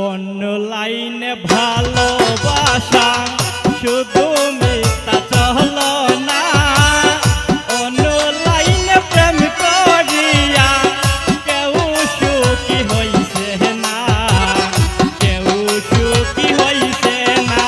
অন্য লাইনে ভালোবাসা শুধু মিথ্যা চলো না, অন্য লাইনে প্রেম করিয়া কেউ সুখী হইছে না, কেউ সুখী হইছে না।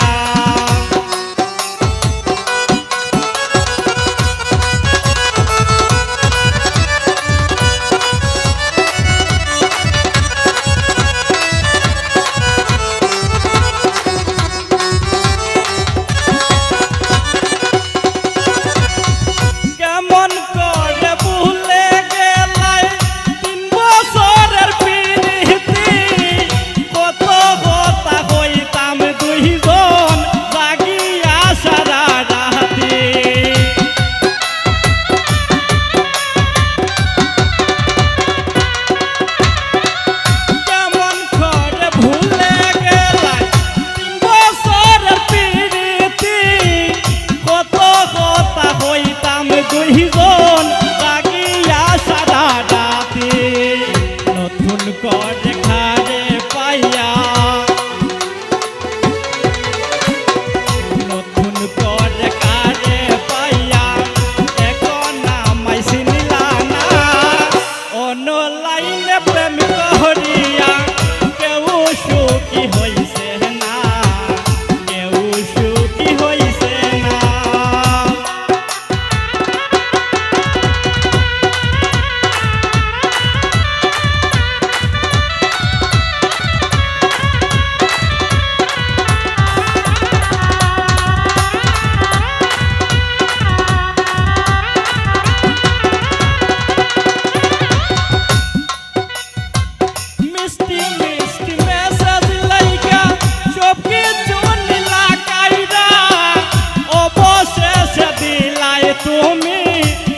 তুমি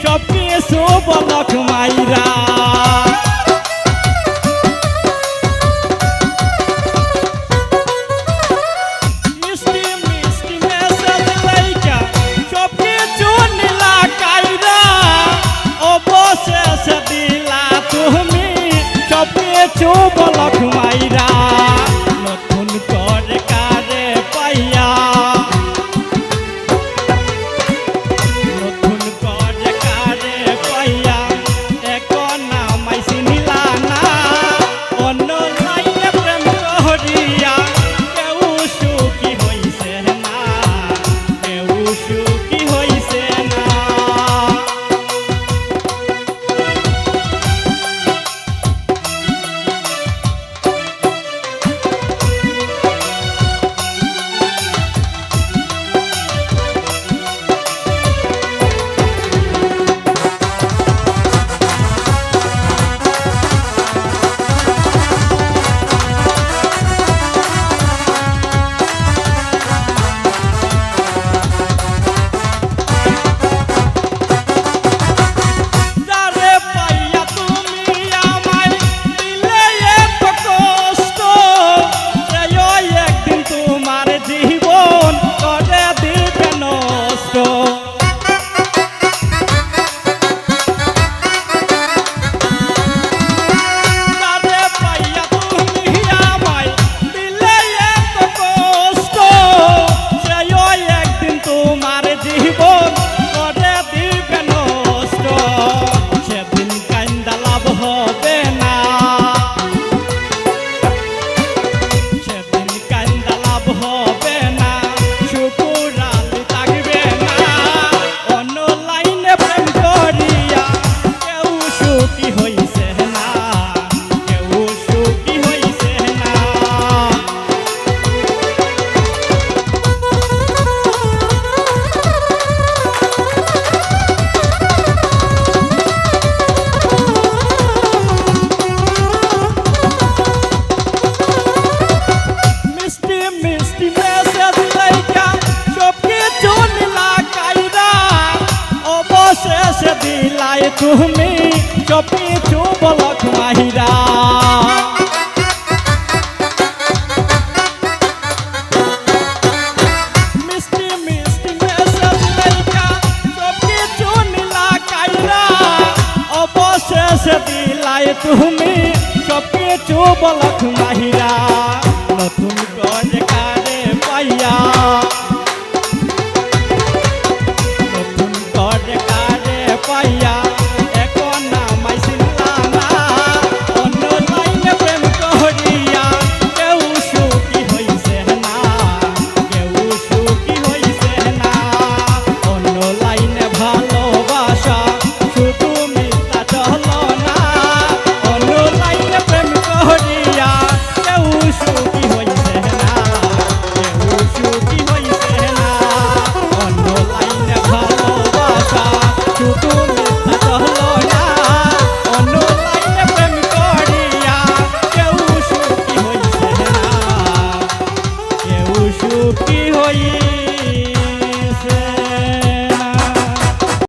সব কিছু বলক মাইরা, মিষ্টি মিষ্টি মেসেজ লাইকা সব কিছু নীলা কাইরা, অবশেষে দিলা তুমি সব কিছু বলক মাইরা। নতুন করে কারে পাইয়া তুমি সব কিছু বলক মাহিরা, মিষ্টি মিষ্টি মেসেজ লাইকা সব কিছু নীলা কাইরা, অবশেষে দিলাই তুমি সব কিছু বলক